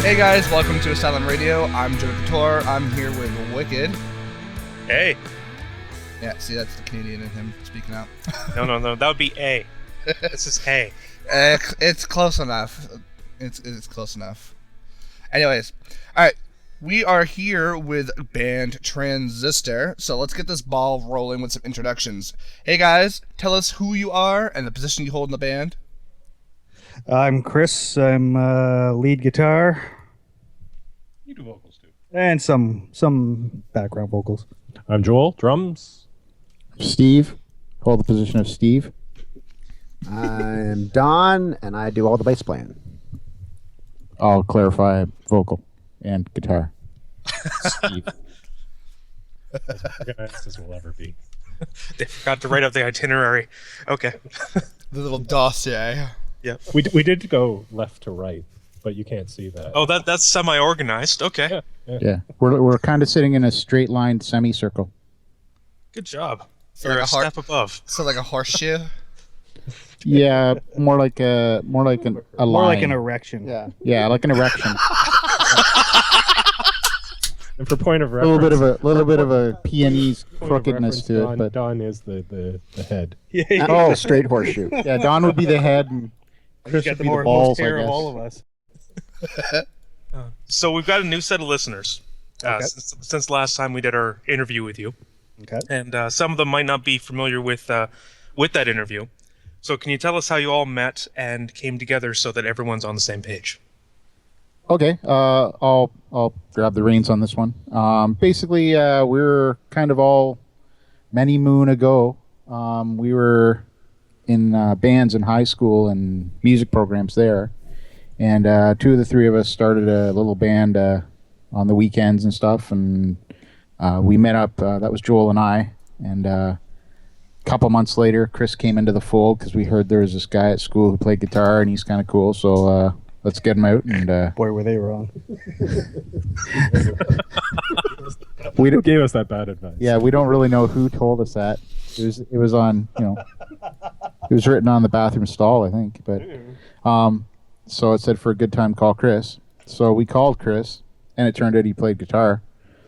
Hey guys, welcome to Asylum Radio. I'm Joe Couture. I'm here with Wicked. Hey. Yeah, see, that's the Canadian in him speaking out. No. That would be A. This is A. It's close enough. It's close enough. Anyways, alright. We are here with band Transistor, so let's get this ball rolling with some introductions. Hey guys, tell us who you are and the position you hold in the band. I'm Chris. I'm lead guitar. You do vocals too. And some background vocals. I'm Joel, drums. Steve, hold the position of Steve. I'm Don, and I do all the bass playing. I'll clarify vocal and guitar. Steve. As organized as we'll ever be. They forgot to write up the itinerary. Okay. The little dossier. Yeah. We did go left to right, but you can't see that. Oh, that's semi-organized. Okay. Yeah, we're kind of sitting in a straight line semicircle. Good job. So You're like a step above. So like a horseshoe? Yeah, more like a line. More like an erection. Yeah, like an erection. And for point of A reference, little bit of a peonese point of crookedness reference, to it, Don, but Don is the head. Yeah. Oh, straight horseshoe. yeah, Don would be the head, and Chris He's would got the be the most balls, I hair guess. of all of us. So we've got a new set of listeners Okay. since last time we did our interview with you. Okay. And some of them might not be familiar with that interview. So can you tell us how you all met and came together so that everyone's on the same page? Okay, I'll grab the reins on this one. Basically, we were kind of all many moon ago. We were in bands in high school and music programs there, and two of the three of us started a little band on the weekends and stuff, and we met up. That was Joel and I, and a couple months later, Chris came into the fold because we heard there was this guy at school who played guitar, and he's kind of cool, so let's get him out. And Boy, were they wrong. We gave us that bad advice. yeah, we don't really know who told us that. It was on, it was written on the bathroom stall, I think. But so it said for a good time, call Chris. So we called Chris, and it turned out he played guitar.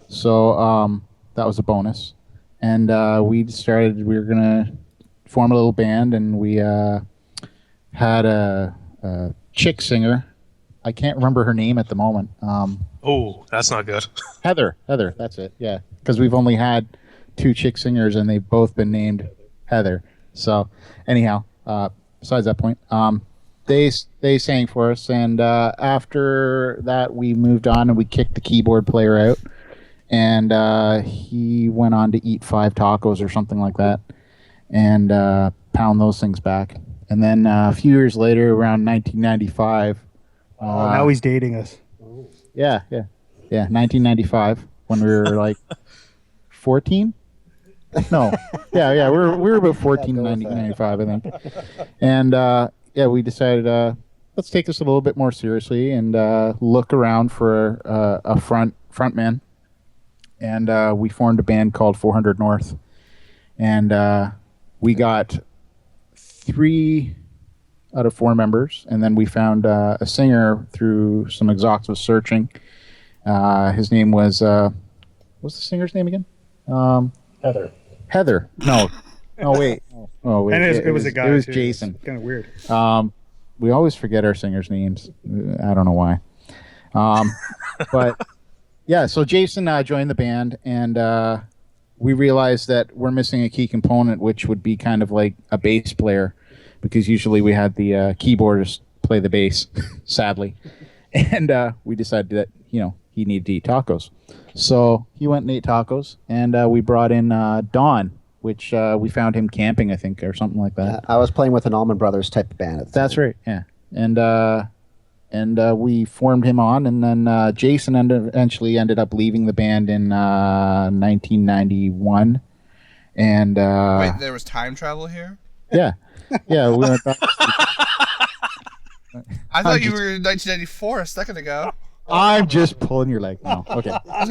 So that was a bonus. And we were gonna form a little band, and we had a chick singer. I can't remember her name at the moment. Oh, that's not good. Heather, that's it. Yeah, because we've only had two chick singers, and they've both been named Heather. So, anyhow, besides that point, they sang for us, and after that, we moved on and we kicked the keyboard player out, and he went on to eat 5 tacos or something like that, and pound those things back. And then a few years later, around 1995. Now he's dating us. Yeah, 1995, when we were like 14. No, yeah, we were about 14 in 1995, I think. And we decided let's take this a little bit more seriously and look around for a frontman. And we formed a band called 400 North, and we got 3 out of 4 members, and then we found a singer through some exhaustive searching. His name was what's the singer's name again? Heather. No, wait. Oh wait. And it was a guy. It was too. Jason. Kind of weird. We always forget our singers' names. I don't know why. But yeah, so Jason joined the band, and we realized that we're missing a key component, which would be kind of like a bass player, because usually we had the keyboardist play the bass, sadly. And we decided that, he needed to eat tacos. So he went and ate tacos, and we brought in Don, which we found him camping, I think, or something like that. I was playing with an Allman Brothers type of band at the That's time. right, yeah. And we formed him on, and then Jason eventually ended up leaving the band in 1991. And Wait, there was time travel here? yeah, we went back. I thought you were in 1994 a second ago. I'm just pulling your leg. No, okay. I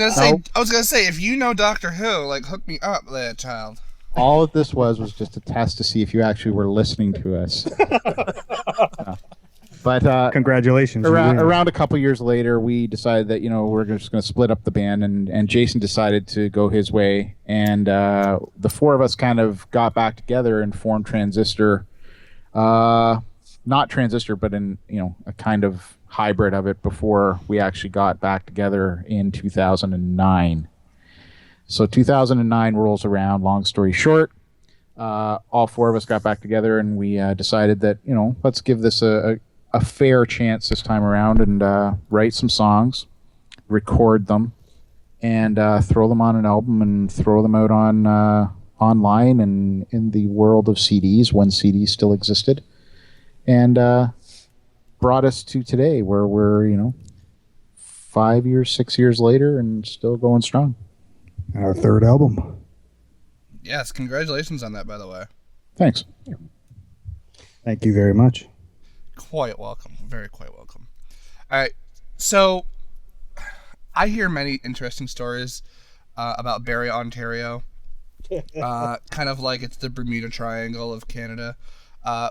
was gonna say, if you know Doctor Who, like, hook me up there, child. All that this was just a test to see if you actually were listening to us. But Congratulations. around a couple years later, we decided that we're just going to split up the band, and Jason decided to go his way, and the four of us kind of got back together and formed Transistor. Not Transistor, but in a kind of hybrid of it before we actually got back together in 2009. So 2009 rolls around. Long story short, all four of us got back together, and we decided that let's give this a fair chance this time around, and write some songs, record them, and throw them on an album and throw them out on online and in the world of CDs when CDs still existed, and brought us to today where we're 5 years, 6 years later and still going strong. Our third album. Yes, congratulations on that, by the way. Thanks. Thank you very much. Quite welcome. Very quite welcome. All right. So, I hear many interesting stories about Barrie, Ontario. Kind of like it's the Bermuda Triangle of Canada.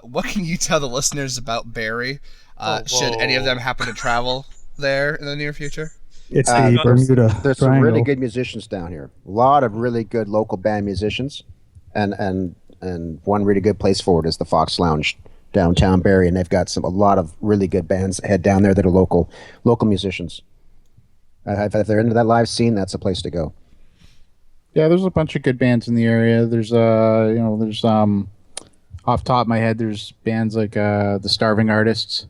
What can you tell the listeners about Barrie? Should any of them happen to travel there in the near future? It's the Bermuda There's some Triangle. really good musicians down here. A lot of really good local band musicians, and one really good place for it is the Fox Lounge downtown Barrie, and they've got a lot of really good bands that head down there that are local musicians. If they're into that live scene, that's a place to go. Yeah, there's a bunch of good bands in the area. There's there's off the top of my head, there's bands like the Starving Artists.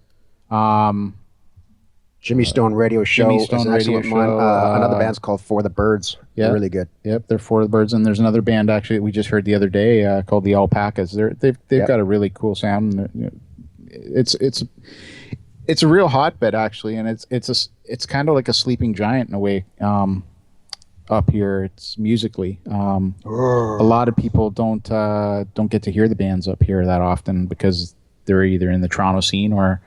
Jimmy Stone Radio Show Jimmy is Stone an excellent Radio one. Show, Another band's called For the Birds. Yeah. They're really good. Yep, they're For the Birds, and there's another band actually that we just heard the other day called the Alpacas. They've Yep. got a really cool sound. It's a real hotbed actually, and it's kind of like a sleeping giant in a way. Up here, it's musically. A lot of people don't get to hear the bands up here that often because they're either in the Toronto scene or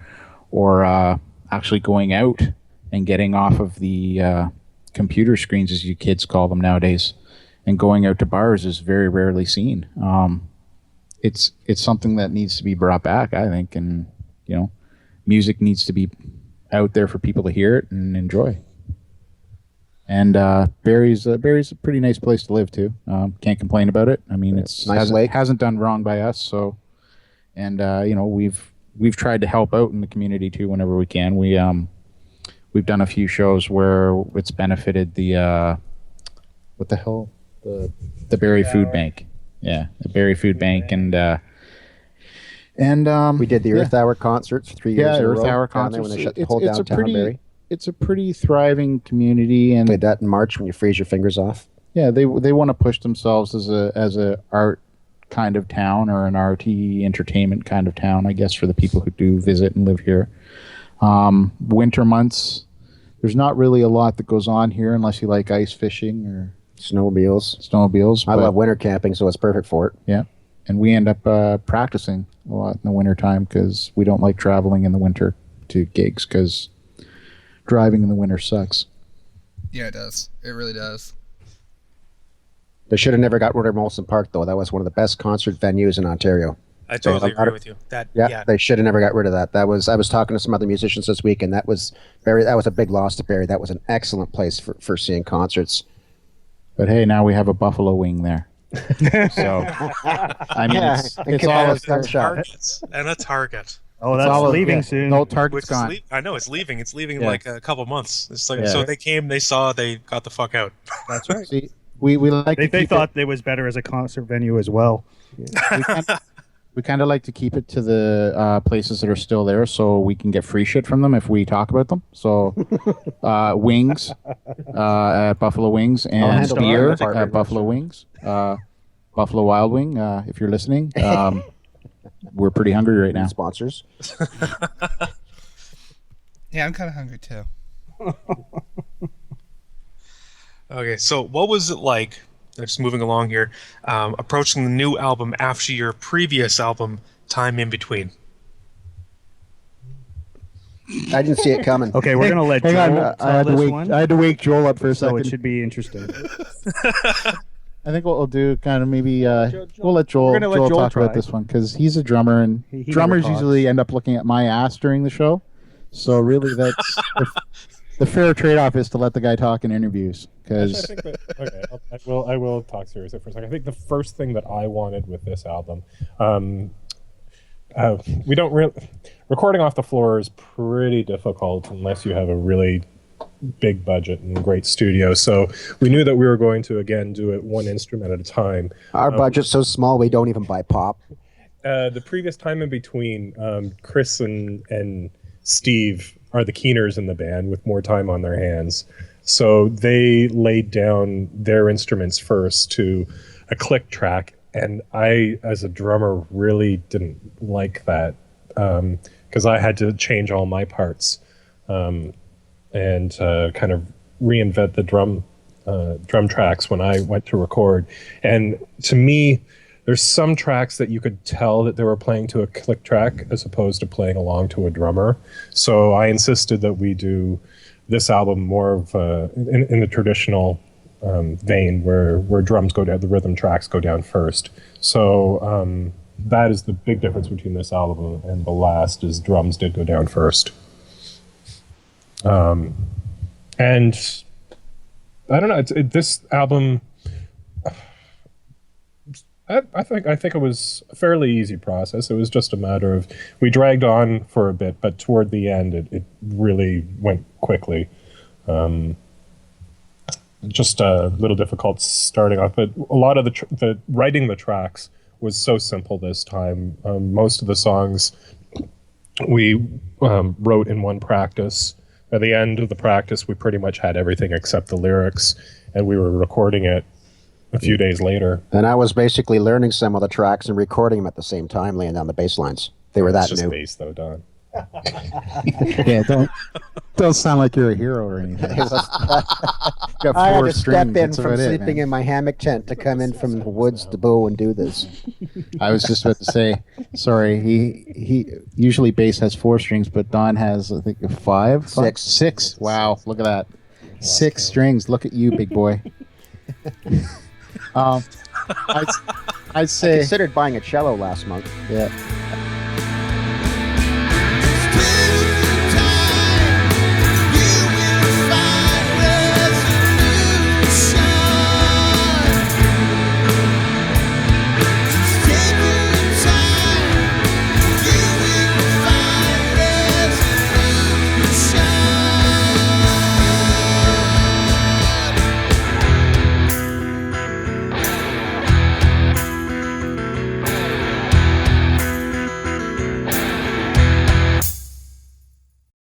actually going out and getting off of the computer screens, as you kids call them nowadays, and going out to bars is very rarely seen. It's something that needs to be brought back, I think, and music needs to be out there for people to hear it and enjoy. And Barrie's a pretty nice place to live too. Can't complain about it. I mean, it's nice lake. hasn't done wrong by us. So, and we've tried to help out in the community too whenever we can. We've done a few shows where it's benefited the the Barrie Food Bank. Yeah, the Barrie Food Bank, and we did the Earth Hour concerts for 3 years. yeah, in a Earth row Hour down there concerts. when they shut the whole downtown Barrie. It's a pretty thriving community, and Played that in March when you freeze your fingers off. yeah, they want to push themselves as a art kind of town or an RT entertainment kind of town, I guess, for the people who do visit and live here. Winter months, there's not really a lot that goes on here unless you like ice fishing or Snowmobiles. I love winter camping, so it's perfect for it. Yeah, and we end up practicing a lot in the winter time because we don't like traveling in the winter to gigs because driving in the winter sucks. Yeah, it does. It really does. They should have never got rid of Molson Park, though. That was one of the best concert venues in Ontario. I totally agree with you. Yeah. They should have never got rid of that. I was talking to some other musicians this week, and that was a big loss to Barrie. That was an excellent place for seeing concerts. But hey, now we have a buffalo wing there. So I mean, it's all a gunshot. Targets and a Target. Oh, that's leaving soon. No, Target's gone. I know it's leaving. It's leaving in Yeah. like a couple months. It's like Yeah. so they came, they saw, they got the fuck out. That's right. See, we like to They keep thought it was better as a concert venue as well. we kind of like to keep it to the places that are still there, so we can get free shit from them if we talk about them. So, wings at Buffalo Wings and handle beer that part. at Buffalo Wings, Buffalo Wild Wing. If you're listening, we're pretty hungry right now. Sponsors. Yeah, I'm kind of hungry too. Okay, so what was it like, just moving along here, approaching the new album after your previous album, Time in Between? I didn't see it coming. Okay, we're gonna let Hang Joel on, tell this one, I had to wake Joel up for a so second. it should be interesting. I think what we'll do, kind of maybe, we'll let We're Joel gonna let Joel talk try. about this one because he's a drummer, and He drummers never talks. usually end up looking at my ass during the show. So really, that's the fair trade-off is to let the guy talk in interviews Actually, I because think that, okay, I will talk seriously for a second. I think the first thing that I wanted with this album, we don't really recording off the floor is pretty difficult unless you have a really big budget and great studio. So we knew that we were going to again do it one instrument at a time. Our budget's so small we don't even buy pop. The previous time in between, Chris and Steve are the keeners in the band with more time on their hands. So they laid down their instruments first to a click track. And I, as a drummer, really didn't like that because I had to change all my parts and kind of reinvent the drum tracks when I went to record. And to me, there's some tracks that you could tell that they were playing to a click track as opposed to playing along to a drummer. So I insisted that we do this album more of in the traditional vein where drums go down, the rhythm tracks go down first. So that is the big difference between this album and the last, is drums did go down first. And I don't know, this album, I think it was a fairly easy process. It was just a matter of, we dragged on for a bit, but toward the end, it really went quickly. Just a little difficult starting off, but a lot of the writing the tracks was so simple this time. Most of the songs we wrote in one practice. At the end of the practice, we pretty much had everything except the lyrics, and we were recording it a few days later. And I was basically learning some of the tracks and recording them at the same time, laying down the bass lines. They were It's that just new. bass, though, Don. yeah, don't sound like you're a hero or anything. Got I had four to strings, step in that's from about it, sleeping man. in my hammock tent to come in from the woods to Bow and do this. I was just about to say, sorry. He usually bass has 4 strings, but Don has I think 5, Six. 6. Wow, look at that, 6 strings. Look at you, big boy. I'd I say considered buying a cello last month. yeah.